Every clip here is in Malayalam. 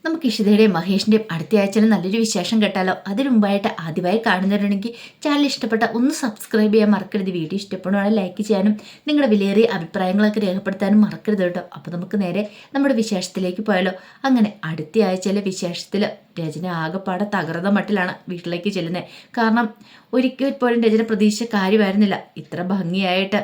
നമുക്ക് ഇഷിതയുടെയും മഹേഷിൻ്റെയും അടുത്ത ആഴ്ചയിൽ നല്ലൊരു വിശേഷം കേട്ടാലോ. അതിനു മുമ്പായിട്ട് ആദ്യമായി കാണുന്നവരുണ്ടെങ്കിൽ ചാനൽ ഇഷ്ടപ്പെട്ട ഒന്ന് സബ്സ്ക്രൈബ് ചെയ്യാൻ മറക്കരുത്. വീഡിയോ ഇഷ്ടപ്പെടുവാണെങ്കിൽ ലൈക്ക് ചെയ്യാനും നിങ്ങളുടെ വിലയേറിയ അഭിപ്രായങ്ങളൊക്കെ രേഖപ്പെടുത്താനും മറക്കരുത് കേട്ടോ. അപ്പോൾ നമുക്ക് നേരെ നമ്മുടെ വിശേഷത്തിലേക്ക് പോയാലോ. അങ്ങനെ അടുത്ത ആഴ്ചയിലെ വിശേഷത്തിൽ രചന ആകെപ്പാടെ തകർന്ന മട്ടിലാണ് വീട്ടിലേക്ക് ചെല്ലുന്നത്. കാരണം ഒരിക്കൽ പോലും രചന പ്രതീക്ഷിച്ച കാര്യമായിരുന്നില്ല ഇത്ര ഭംഗിയായിട്ട്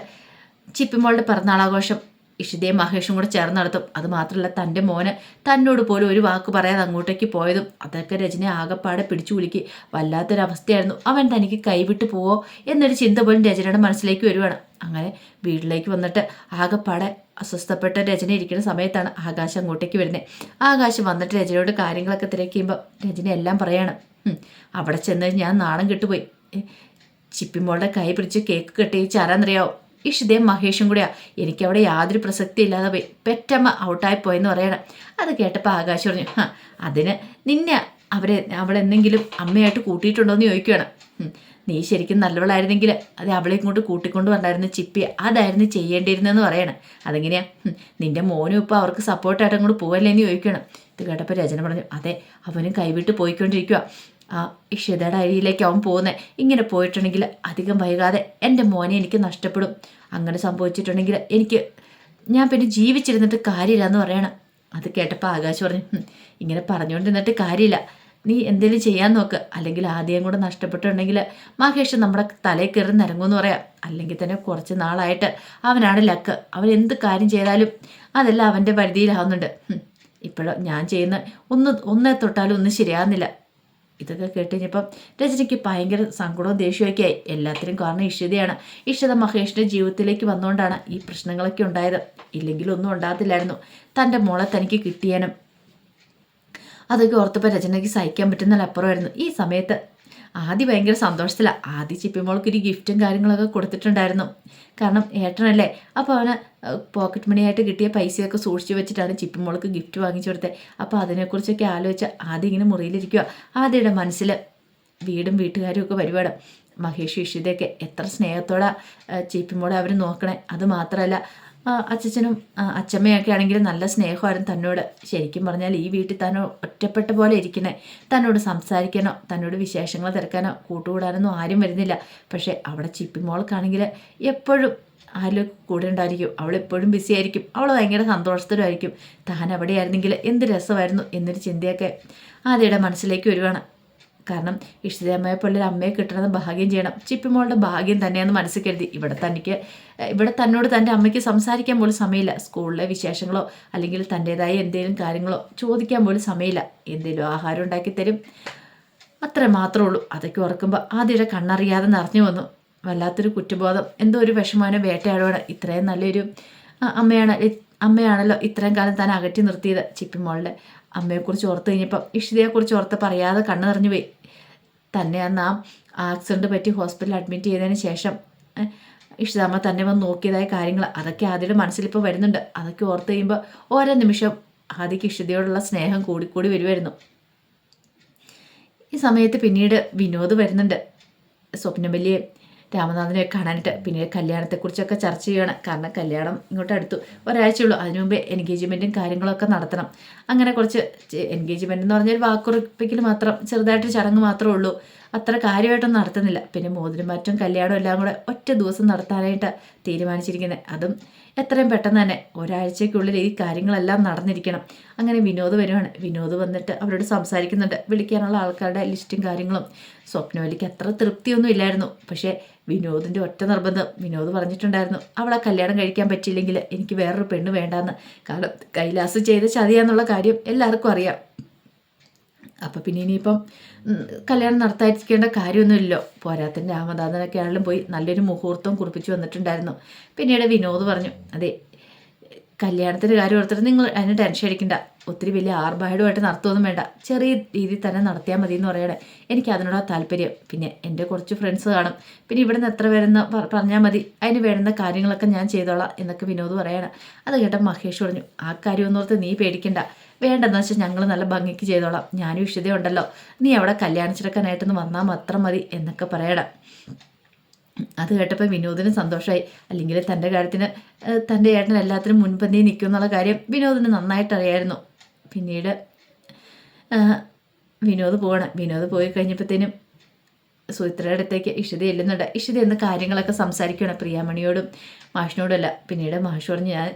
ചിപ്പിമോളുടെ പിറന്നാളാഘോഷം ഇഷിതയും മഹേഷും കൂടെ ചേർന്ന് നടത്തും. അത് മാത്രമല്ല തൻ്റെ മോന് തന്നോട് പോലും ഒരു വാക്ക് പറയാതെ അങ്ങോട്ടേക്ക് പോയതും അതൊക്കെ രജനെ ആകെപ്പാടെ പിടിച്ചു കുലുക്കി വല്ലാത്തൊരവസ്ഥയായിരുന്നു. അവൻ തനിക്ക് കൈവിട്ട് പോവോ എന്നൊരു ചിന്ത പോലും രചനയുടെ മനസ്സിലേക്ക് വരുവാണ്. അങ്ങനെ വീട്ടിലേക്ക് വന്നിട്ട് ആകെപ്പാടെ അസ്വസ്ഥപ്പെട്ട രചന ഇരിക്കുന്ന സമയത്താണ് ആകാശം അങ്ങോട്ടേക്ക് വരുന്നത്. ആകാശം വന്നിട്ട് രചനയോട് കാര്യങ്ങളൊക്കെ തിരക്കുമ്പോൾ രചന എല്ലാം പറയാണ്. അവിടെ ചെന്ന് ഞാൻ നാണം കെട്ടുപോയി. ചിപ്പിമോളുടെ കൈ പിടിച്ച് കേക്ക് കെട്ടിയിച്ച് ആരാന്നറിയാവോ? ഇഷിതയും മഹേഷും കൂടിയാ. എനിക്കവിടെ യാതൊരു പ്രസക്തി ഇല്ലാതെ പോയി പെറ്റമ്മ ഔട്ടായി പോയെന്ന് പറയണം. അത് കേട്ടപ്പോൾ ആകാശം പറഞ്ഞു, അതിന് നിന്നെ അവളെന്തെങ്കിലും അമ്മയായിട്ട് കൂട്ടിയിട്ടുണ്ടോ എന്ന് ചോദിക്കുകയാണ്. നീ ശരിക്കും നല്ലവളായിരുന്നെങ്കിൽ അത് അവളെ ഇങ്ങോട്ട് കൂട്ടിക്കൊണ്ട് വന്നായിരുന്നു ചിപ്പി, അതായിരുന്നു ചെയ്യേണ്ടിയിരുന്നെന്ന് പറയണം. അതെങ്ങനെയാ നിന്റെ മോനും ഇപ്പോൾ അവർക്ക് സപ്പോർട്ടായിട്ട് അങ്ങോട്ട് പോവല്ലേ എന്ന് ചോദിക്കണം. ഇത് കേട്ടപ്പോൾ രചന പറഞ്ഞു, അതെ അവനും കൈവിട്ട് പോയിക്കൊണ്ടിരിക്കുക. ആ ഇഷിതയുടെ അരിയിലേക്ക് അവൻ പോകുന്നത്. ഇങ്ങനെ പോയിട്ടുണ്ടെങ്കിൽ അധികം വൈകാതെ എൻ്റെ മോനെ എനിക്ക് നഷ്ടപ്പെടും. അങ്ങനെ സംഭവിച്ചിട്ടുണ്ടെങ്കിൽ ഞാൻ പിന്നെ ജീവിച്ചിരുന്നിട്ട് കാര്യമില്ല എന്ന് പറയണം. അത് കേട്ടപ്പോൾ ആകാശ് പറഞ്ഞു, ഇങ്ങനെ പറഞ്ഞുകൊണ്ടിരുന്നിട്ട് കാര്യമില്ല, നീ എന്തെങ്കിലും ചെയ്യാൻ നോക്ക്. അല്ലെങ്കിൽ ആദ്യം കൂടെ നഷ്ടപ്പെട്ടിട്ടുണ്ടെങ്കിൽ മഹേഷ് നമ്മുടെ തലയിൽ കയറി നിരങ്ങുമെന്ന് പറയാം. അല്ലെങ്കിൽ തന്നെ കുറച്ച് നാളായിട്ട് അവനാണ് ലക്ക്. അവൻ എന്ത് കാര്യം ചെയ്താലും അതെല്ലാം അവൻ്റെ പരിധിയിലാവുന്നുണ്ട്. ഇപ്പോഴും ഞാൻ ചെയ്യുന്ന ഒന്നേ തൊട്ടാലും ഒന്നും ശരിയാകുന്നില്ല. ഇതൊക്കെ കേട്ട് കഴിഞ്ഞപ്പം രചനയ്ക്ക് ഭയങ്കര സങ്കടവും ദേഷ്യമൊക്കെ ആയി. എല്ലാത്തിനും കാരണം ഇഷിതയാണ്. ഇഷിത മഹേഷിൻ്റെ ജീവിതത്തിലേക്ക് വന്നുകൊണ്ടാണ് ഈ പ്രശ്നങ്ങളൊക്കെ ഉണ്ടായത്. ഇല്ലെങ്കിൽ ഒന്നും ഉണ്ടാകത്തില്ലായിരുന്നു. തൻ്റെ മോളെ തനിക്ക് കിട്ടിയാനും അതൊക്കെ ഓർത്തപ്പോൾ രചനയ്ക്ക് സഹിക്കാൻ പറ്റുന്നതിലപ്പുറമായിരുന്നു. ഈ സമയത്ത് ആദ്യം ഭയങ്കര സന്തോഷത്തിലാണ്. ആദ്യം ചിപ്പിമോൾക്ക് ഒരു ഗിഫ്റ്റും കാര്യങ്ങളൊക്കെ കൊടുത്തിട്ടുണ്ടായിരുന്നു. കാരണം ഏട്ടനല്ലേ, അപ്പോൾ അവന് പോക്കറ്റ് മണിയായിട്ട് കിട്ടിയ പൈസയൊക്കെ സൂക്ഷിച്ചു വെച്ചിട്ടാണ് ചിപ്പിമോൾക്ക് ഗിഫ്റ്റ് വാങ്ങിച്ചു കൊടുത്തത്. അപ്പോൾ അതിനെക്കുറിച്ചൊക്കെ ആലോചിച്ച് ആദ്യം ഇങ്ങനെ മുറിയിലിരിക്കുക. ആദ്യയുടെ മനസ്സിൽ വീടും വീട്ടുകാരും ഒക്കെ വരുവാണ്. മഹേഷ് ഇഷിതയൊക്കെ എത്ര സ്നേഹത്തോടെ ചിപ്പിമോളെ അവർ നോക്കണേ. അത് മാത്രമല്ല അച്ഛനും അച്ഛമ്മയൊക്കെ ആണെങ്കിൽ നല്ല സ്നേഹമായിരുന്നു തന്നോട്. ശരിക്കും പറഞ്ഞാൽ ഈ വീട്ടിൽ തന്നെ ഒറ്റപ്പെട്ട പോലെ ഇരിക്കണേ. തന്നോട് സംസാരിക്കാനോ തന്നോട് വിശേഷങ്ങൾ തിരക്കാനോ കൂട്ടുകൂടാനൊന്നും ആരും വരുന്നില്ല. പക്ഷേ അവിടെ ചിപ്പിമോൾക്കാണെങ്കിൽ എപ്പോഴും ആരും കൂടെ ഉണ്ടായിരിക്കും. അവളെപ്പോഴും ബിസി ആയിരിക്കും. അവൾ ഭയങ്കര സന്തോഷത്തിലായിരിക്കും. താൻ അവിടെയായിരുന്നെങ്കിൽ എന്ത് രസമായിരുന്നു എന്നൊരു ചിന്തയൊക്കെ ആദ്യയുടെ മനസ്സിലേക്ക് വരുവാണ്. കാരണം ഇഷിതയമ്മയെ പോലെ ഒരു അമ്മയെ കിട്ടണമെന്ന് ഭാഗ്യം ചെയ്യണം. ചിപ്പിമോളുടെ ഭാഗ്യം തന്നെയാണെന്ന് മനസ്സിൽ കരുതി ഇവിടെ തന്നോട് തൻ്റെ അമ്മയ്ക്ക് സംസാരിക്കാൻ പോലും സമയമില്ല. സ്കൂളിലെ വിശേഷങ്ങളോ അല്ലെങ്കിൽ തൻ്റേതായ എന്തെങ്കിലും കാര്യങ്ങളോ ചോദിക്കാൻ പോലും സമയമില്ല. എന്തെങ്കിലും ആഹാരം ഉണ്ടാക്കി തരും, അത്ര മാത്രമേ ഉള്ളൂ. അതൊക്കെ ഓർക്കുമ്പോൾ ആദ്യയുടെ കണ്ണറിയാതെ നിറഞ്ഞു വന്നു. വല്ലാത്തൊരു കുറ്റബോധം, എന്തോ ഒരു വിഷമാനം വേട്ടയാടുവാണ്. ഇത്രയും നല്ലൊരു അമ്മയാണല്ലോ ഇത്രയും കാലം താൻ അകറ്റി നിർത്തിയത്. ചിപ്പിമോളുടെ അമ്മയെക്കുറിച്ച് ഓർത്ത് കഴിഞ്ഞപ്പം ഇഷിതയെക്കുറിച്ച് ഓർത്ത് പറയാതെ കണ്ണു നിറഞ്ഞു പോയി. തന്നെ അന്ന് ആക്സിഡൻറ്റ് പറ്റി ഹോസ്പിറ്റലിൽ അഡ്മിറ്റ് ചെയ്തതിന് ശേഷം ഇഷിതാമ്മ തന്നെ വന്ന് നോക്കിയതായ കാര്യങ്ങൾ അതൊക്കെ ആദ്യയുടെ മനസ്സിലിപ്പോൾ വരുന്നുണ്ട്. അതൊക്കെ ഓർത്ത് കഴിയുമ്പോൾ ഓരോ നിമിഷം ആദ്യക്ക് ഇഷിതയോടുള്ള സ്നേഹം കൂടിക്കൂടി വരുമായിരുന്നു. ഈ സമയത്ത് പിന്നീട് വിനോദ് വരുന്നുണ്ട്. സ്വപ്നവല്ലിയെ രാമനാഥനെ കാണാനായിട്ട്. പിന്നെ കല്യാണത്തെക്കുറിച്ചൊക്കെ ചർച്ച ചെയ്യണം. കാരണം കല്യാണം ഇങ്ങോട്ട് അടുത്തു, ഒരാഴ്ചയുള്ളൂ. അതിനു മുമ്പേ എൻഗേജ്മെൻറ്റും കാര്യങ്ങളൊക്കെ നടത്തണം. അങ്ങനെ കുറച്ച് എൻഗേജ്മെൻ്റ് എന്ന് പറഞ്ഞാൽ വാക്കുറപ്പിക്കൽ മാത്രം, ചെറുതായിട്ടൊരു ചടങ്ങ് മാത്രമേ ഉള്ളൂ. അത്ര കാര്യമായിട്ടൊന്നും നടത്തുന്നില്ല. പിന്നെ മോതിരമാറ്റം കല്യാണം എല്ലാം കൂടെ ഒറ്റ ദിവസം നടത്താനായിട്ട് തീരുമാനിച്ചിരിക്കുന്നത്. അതും എത്രയും പെട്ടെന്ന് തന്നെ ഒരാഴ്ചയ്ക്കുള്ളിൽ ഈ കാര്യങ്ങളെല്ലാം നടന്നിരിക്കണം. അങ്ങനെ വിനോദ് വരുവാണ്. വിനോദ് വന്നിട്ട് അവരോട് സംസാരിക്കുന്നുണ്ട്. വിളിക്കാനുള്ള ആൾക്കാരുടെ ലിസ്റ്റും കാര്യങ്ങളും. സ്വപ്നവലിക്ക് അത്ര തൃപ്തിയൊന്നും ഇല്ലായിരുന്നു. പക്ഷേ വിനോദിൻ്റെ ഒറ്റ നിർബന്ധം, വിനോദ് പറഞ്ഞിട്ടുണ്ടായിരുന്നു, അവളെ കല്യാണം കഴിക്കാൻ പറ്റിയില്ലെങ്കിൽ എനിക്ക് വേറൊരു പെണ്ണ് വേണ്ടാന്ന്. കാരണം കൈലാസ് ചെയ്ത ചതിയാന്നുള്ള കാര്യം എല്ലാവർക്കും അറിയാം. അപ്പം പിന്നെ ഇനിയിപ്പം കല്യാണം നടത്താതിരിക്കേണ്ട കാര്യമൊന്നുമില്ലല്ലോ. പോരാത്തിൻ്റെ രാമനാഥനൊക്കെ ആണെങ്കിലും പോയി നല്ലൊരു മുഹൂർത്തം കുറിപ്പിച്ച് വന്നിട്ടുണ്ടായിരുന്നു. പിന്നീട് വിനോദ് പറഞ്ഞു, അതെ കല്യാണത്തിൻ്റെ കാര്യം ഓർത്തിട്ട് നിങ്ങൾ അതിന് ടെൻഷൻ അടിക്കണ്ട. ഒത്തിരി വലിയ ആർഭാടമായിട്ട് നടത്തുമൊന്നും വേണ്ട, ചെറിയ രീതിയിൽ തന്നെ നടത്തിയാൽ മതി എന്ന് പറയണേ. എനിക്ക് അതിനോടാ താല്പര്യം. പിന്നെ എൻ്റെ കുറച്ച് ഫ്രണ്ട്സ് കാണും. പിന്നെ ഇവിടെ നിന്ന് എത്ര പേരെന്ന് പറഞ്ഞാൽ മതി, അതിന് വേണ്ടുന്ന കാര്യങ്ങളൊക്കെ ഞാൻ ചെയ്തോളാം എന്നൊക്കെ വിനോദ് പറയണം. അത് കേട്ട മഹേഷ് പറഞ്ഞു, ആ കാര്യമൊന്നോർത്ത് നീ പേടിക്കണ്ട, വേണ്ടെന്ന് വെച്ചാൽ ഞങ്ങൾ നല്ല ഭംഗിക്ക് ചെയ്തോളാം. ഞാനും ഇഷിതയുണ്ടല്ലോ, നീ അവിടെ കല്യാണിച്ചെടുക്കാനായിട്ടൊന്ന് വന്നാൽ മാത്രം മതി എന്നൊക്കെ പറയണം. അത് കേട്ടപ്പോൾ വിനോദിന് സന്തോഷമായി. അല്ലെങ്കിൽ തൻ്റെ കാര്യത്തിന് തൻ്റെ ഏട്ടൻ എല്ലാത്തിനും മുൻപന്തിയിൽ നിൽക്കും എന്നുള്ള കാര്യം വിനോദിന് നന്നായിട്ട് അറിയായിരുന്നു. പിന്നീട് വിനോദ് പോകണം. വിനോദ് പോയി കഴിഞ്ഞപ്പോഴത്തേനും സുമിത്രയുടെ അടുത്തേക്ക് ഇഷിത ചെല്ലുന്നുണ്ട്. ഇഷിത എന്ന് കാര്യങ്ങളൊക്കെ സംസാരിക്കുകയാണ് പ്രിയാമണിയോടും മാഷിനോടും അല്ല. പിന്നീട് മാഷ് പറഞ്ഞ് ഞാൻ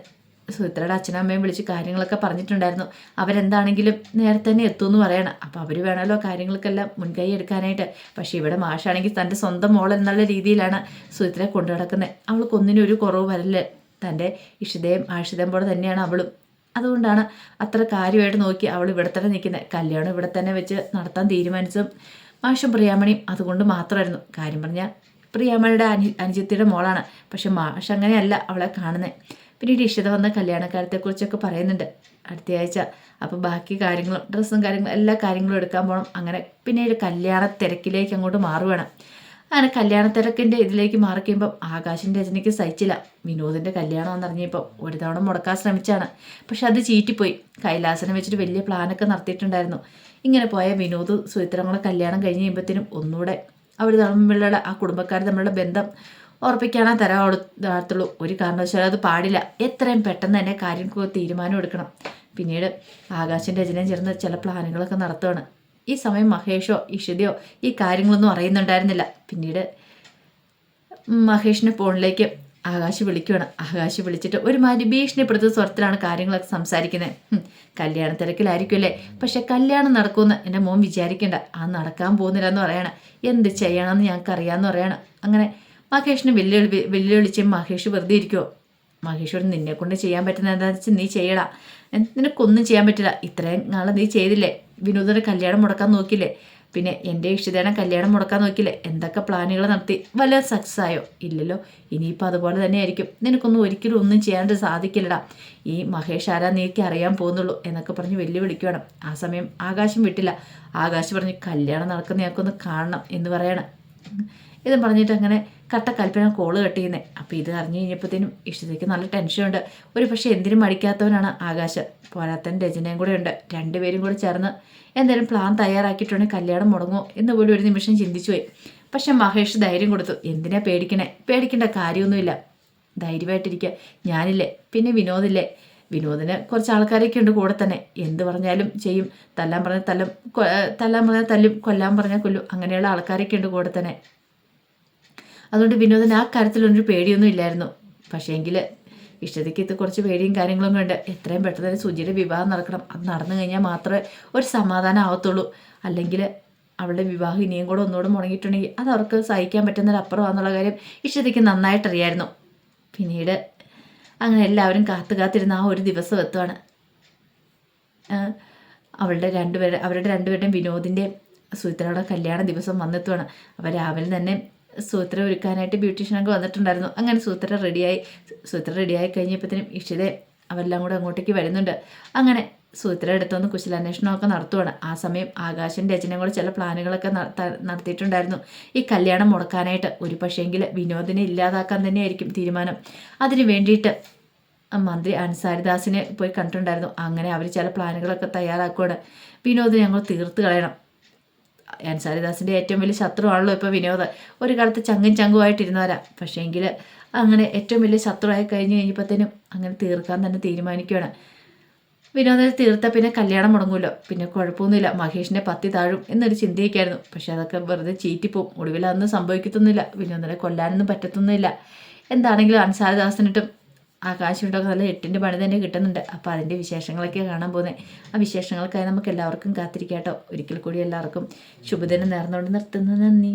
സുമിത്രയുടെ അച്ഛനും അമ്മയും വിളിച്ച് കാര്യങ്ങളൊക്കെ പറഞ്ഞിട്ടുണ്ടായിരുന്നു. അവരെന്താണെങ്കിലും നേരത്തെ തന്നെ എത്തുമെന്ന് പറയണം. അപ്പോൾ അവർ വേണമല്ലോ കാര്യങ്ങൾക്കെല്ലാം മുൻകൈ എടുക്കാനായിട്ട്. പക്ഷേ ഇവിടെ മാഷാണെങ്കിൽ തൻ്റെ സ്വന്തം മോൾ എന്നുള്ള രീതിയിലാണ് സുമിത്രയെ കൊണ്ടു നടക്കുന്നത്. അവൾക്കൊന്നിനും ഒരു കുറവ് വരല്ല. തൻ്റെ ഇഷിതയും ആഷിതയും പോലെ തന്നെയാണ് അവളും. അതുകൊണ്ടാണ് അത്ര കാര്യമായിട്ട് നോക്കി അവൾ ഇവിടെ തന്നെ നിൽക്കുന്നത്. കല്യാണം ഇവിടെ തന്നെ വെച്ച് നടത്താൻ തീരുമാനിച്ചതും മാഷും പ്രിയാമണിയും അതുകൊണ്ട് മാത്രമായിരുന്നു. കാര്യം പറഞ്ഞാൽ പ്രിയാമണിയുടെ അനുജത്തിയുടെ മോളാണ്. പക്ഷെ മാഷ് അങ്ങനെയല്ല അവളെ കാണുന്നത്. പിന്നീട് ഇഷിത വന്ന കല്യാണക്കാര്യത്തെക്കുറിച്ചൊക്കെ പറയുന്നുണ്ട് അടുത്തയാഴ്ച. അപ്പോൾ ബാക്കി കാര്യങ്ങളും ഡ്രസ്സും കാര്യങ്ങളും എല്ലാ കാര്യങ്ങളും എടുക്കാൻ പോകണം. അങ്ങനെ പിന്നീട് കല്യാണ തിരക്കിലേക്ക് അങ്ങോട്ട് മാറുകയാണ്. അങ്ങനെ കല്യാണ തിരക്കിൻ്റെ ഇതിലേക്ക് മാറിക്കുമ്പം ആകാശിൻ്റെ രചനയ്ക്ക് സഹിച്ചില്ല. വിനോദിൻ്റെ കല്യാണം എന്നറിഞ്ഞപ്പോൾ ഒരു തവണ മുടക്കാൻ ശ്രമിച്ചാണ്. പക്ഷെ അത് ചീറ്റിപ്പോയി. കൈലാസനെ വെച്ചിട്ട് വലിയ പ്ലാനൊക്കെ നടത്തിയിട്ടുണ്ടായിരുന്നു. ഇങ്ങനെ പോയ വിനോദ് സുമിത്രങ്ങളെ കല്യാണം കഴിഞ്ഞ് കഴിയുമ്പോഴത്തേനും ഒന്നുകൂടെ അവർ തമ്മിലുള്ള ആ കുടുംബക്കാർ തമ്മിലുള്ള ബന്ധം ഉറപ്പിക്കാനേ തരാത്തുള്ളൂ. ഒരു കാരണവശാലും അത് പാടില്ല. എത്രയും പെട്ടെന്ന് തന്നെ കാര്യങ്ങൾക്ക് തീരുമാനം എടുക്കണം. പിന്നീട് ആകാശിൻ്റെ രചനയും ചേർന്ന് ചില പ്ലാനുകളൊക്കെ നടത്തുകയാണ്. ഈ സമയം മഹേഷോ ഇഷിതയോ ഈ കാര്യങ്ങളൊന്നും അറിയുന്നുണ്ടായിരുന്നില്ല. പിന്നീട് മഹേഷിൻ്റെ ഫോണിലേക്ക് ആകാശ് വിളിക്കുകയാണ്. ആകാശ് വിളിച്ചിട്ട് ഒരുമാതിരി ഭീഷണിപ്പെടുത്തുന്ന സ്വരത്തിലാണ് കാര്യങ്ങളൊക്കെ സംസാരിക്കുന്നത്. കല്യാണ തിരക്കിലായിരിക്കുമല്ലേ, പക്ഷെ കല്യാണം നടക്കുമെന്ന് എൻ്റെ മോൻ വിചാരിക്കേണ്ട. ആ നടക്കാൻ പോകുന്നില്ല എന്ന് പറയണം. എന്ത് ചെയ്യണമെന്ന് ഞങ്ങൾക്ക് അറിയാമെന്ന് പറയണം. അങ്ങനെ മഹേഷിനെ വെല്ലുവിളിച്ച് മഹേഷ് വെറുതെ ഇരിക്കുമോ? മഹേഷോട് നിന്നെ കൊണ്ട് ചെയ്യാൻ പറ്റുന്ന എന്താണെന്ന് വെച്ചാൽ നീ ചെയ്യടാ. നിനക്കൊന്നും ചെയ്യാൻ പറ്റില്ല. ഇത്രയും നാളെ നീ ചെയ്തില്ലേ? വിനോദിൻ്റെ കല്യാണം മുടക്കാൻ നോക്കില്ലേ? പിന്നെ എൻ്റെ ഇഷ്ടതേനെ കല്യാണം മുടക്കാൻ നോക്കില്ലേ? എന്തൊക്കെ പ്ലാനുകൾ നടത്തി? വല്ല സക്സസ് ആയോ? ഇല്ലല്ലോ. ഇനിയിപ്പോൾ അതുപോലെ തന്നെ ആയിരിക്കും. നിനക്കൊന്നും ഒരിക്കലും ഒന്നും ചെയ്യാണ്ട് സാധിക്കില്ലടാ. ഈ മഹേഷ് ആരാ നീക്ക് അറിയാൻ പോകുന്നുള്ളൂ എന്നൊക്കെ പറഞ്ഞ് വെല്ലുവിളിക്കണം. ആ സമയം ആകാശം വിട്ടില്ല. ആകാശ് പറഞ്ഞ് കല്യാണം നടക്കുന്ന ഞങ്ങൾക്കൊന്ന് കാണണം എന്ന് പറയണം. ഇതും പറഞ്ഞിട്ട് അങ്ങനെ കട്ടക്കൽപ്പന കോള് കട്ട് ചെയ്യുന്നത്. അപ്പോൾ ഇത് അറിഞ്ഞു കഴിഞ്ഞപ്പോഴത്തേനും ഇഷ്ടതയ്ക്ക് നല്ല ടെൻഷനുണ്ട്. ഒരു പക്ഷേ എന്തിനും മടിക്കാത്തവനാണ് ആകാശം. പോരാത്തൻ രചനയും കൂടെ ഉണ്ട്. രണ്ടുപേരും കൂടെ ചേർന്ന് എന്തെങ്കിലും പ്ലാൻ തയ്യാറാക്കിയിട്ടുണ്ടെങ്കിൽ കല്യാണം മുടങ്ങുമോ എന്ന് പോലും ഒരു നിമിഷം ചിന്തിച്ചു പോയി. പക്ഷെ മഹേഷ് ധൈര്യം കൊടുത്തു. എന്തിനാ പേടിക്കണേ? പേടിക്കേണ്ട കാര്യമൊന്നുമില്ല. ധൈര്യമായിട്ടിരിക്കുക. ഞാനില്ലേ, പിന്നെ വിനോദില്ലേ. വിനോദിന് കുറച്ച് ആൾക്കാരൊക്കെ ഉണ്ട് കൂടെ തന്നെ. എന്ത് പറഞ്ഞാലും ചെയ്യും. തല്ലാൻ പറഞ്ഞാൽ തല്ലും, കൊല്ലാൻ പറഞ്ഞാൽ കൊല്ലും. അങ്ങനെയുള്ള ആൾക്കാരൊക്കെ ഉണ്ട് കൂടെ തന്നെ. അതുകൊണ്ട് വിനോദിന് ആ കാര്യത്തിലൊരു പേടിയൊന്നും ഇല്ലായിരുന്നു. പക്ഷേ എങ്കിൽ ഇഷ്ടതയ്ക്ക് ഇത് കുറച്ച് പേടിയും കാര്യങ്ങളൊക്കെ ഉണ്ട്. എത്രയും പെട്ടെന്ന് തന്നെ സുജിയുടെ വിവാഹം നടക്കണം. അത് നടന്നു കഴിഞ്ഞാൽ മാത്രമേ ഒരു സമാധാനം ആവത്തുള്ളൂ. അല്ലെങ്കിൽ അവളുടെ വിവാഹം ഇനിയും കൂടെ ഒന്നുകൂടെ മുടങ്ങിയിട്ടുണ്ടെങ്കിൽ അത് അവർക്ക് സഹിക്കാൻ പറ്റുന്നതിനപ്പുറമാണെന്നുള്ള കാര്യം ഇഷ്ടതയ്ക്ക് നന്നായിട്ടറിയായിരുന്നു. പിന്നീട് അങ്ങനെ എല്ലാവരും കാത്തിരുന്ന ആ ഒരു ദിവസം എത്തുവാണ്. അവരുടെ രണ്ടുപേരുടെയും വിനോദിൻ്റെയും സുമിത്രയുടെ കല്യാണ ദിവസം വന്നെത്തുവാണ്. അവർ രാവിലെ തന്നെ സൂത്ര ഒരുക്കാനായിട്ട് ബ്യൂട്ടീഷ്യനൊക്കെ വന്നിട്ടുണ്ടായിരുന്നു. അങ്ങനെ സൂത്ര റെഡിയായി കഴിഞ്ഞപ്പോഴത്തേനും ഇഷിത അവരെല്ലാം കൂടെ അങ്ങോട്ടേക്ക് വരുന്നുണ്ട്. അങ്ങനെ സൂത്ര എടുത്തൊന്ന് കുശലാന്വേഷണമൊക്കെ നടത്തുവാണ്. ആ സമയം ആകാശിൻ്റെ രചനയും കൂടെ ചില പ്ലാനുകളൊക്കെ നടത്തിയിട്ടുണ്ടായിരുന്നു ഈ കല്യാണം മുടക്കാനായിട്ട്. ഒരു പക്ഷേങ്കിൽ വിനോദിനെ ഇല്ലാതാക്കാൻ തന്നെയായിരിക്കും തീരുമാനം. അതിന് വേണ്ടിയിട്ട് മന്ത്രി അൻസാരിദാസിനെ പോയി കണ്ടിട്ടുണ്ടായിരുന്നു. അങ്ങനെ അവർ ചില പ്ലാനുകളൊക്കെ തയ്യാറാക്കുകയാണ്. വിനോദിനെ ഞങ്ങൾ തീർത്ത് കളയണം. അൻസാരിദാസിൻ്റെ ഏറ്റവും വലിയ ശത്രുവാണല്ലോ ഇപ്പോൾ വിനോദ്. ഒരു കാലത്ത് ചങ്കുമായിട്ടിരുന്നവരാ. പക്ഷേങ്കിൽ അങ്ങനെ ഏറ്റവും വലിയ ശത്രുവായി കഴിഞ്ഞപ്പോഴത്തേനും അങ്ങനെ തീർക്കാൻ തന്നെ തീരുമാനിക്കുകയാണ്. വിനോദിനെ തീർത്താൽ പിന്നെ കല്യാണം മുടങ്ങുമല്ലോ, പിന്നെ കുഴപ്പമൊന്നുമില്ല, മഹേഷിനെ പത്തി താഴും എന്നൊരു ചിന്തയൊക്കെയായിരുന്നു. പക്ഷെ അതൊക്കെ വെറുതെ ചീറ്റിപ്പോവും. ഒടുവിൽ അതൊന്നും സംഭവിക്കത്തൊന്നുമില്ല. വിനോദിനെ കൊല്ലാനൊന്നും പറ്റത്തൊന്നുമില്ല. എന്താണെങ്കിലും അൻസാരിദാസിനിട്ടും ആകാശമുണ്ടൊക്കെ നല്ല 8ൻ്റെ പണി തന്നെ കിട്ടുന്നുണ്ട്. അപ്പോൾ അതിൻ്റെ വിശേഷങ്ങളൊക്കെ കാണാൻ പോകുന്നത്. ആ വിശേഷങ്ങൾക്കായി നമുക്ക് എല്ലാവർക്കും കാത്തിരിക്കാം കേട്ടോ. ഒരിക്കൽ കൂടി എല്ലാവർക്കും ശുഭദിനം നേർന്നുകൊണ്ട് നിർത്തുന്നു. നന്ദി.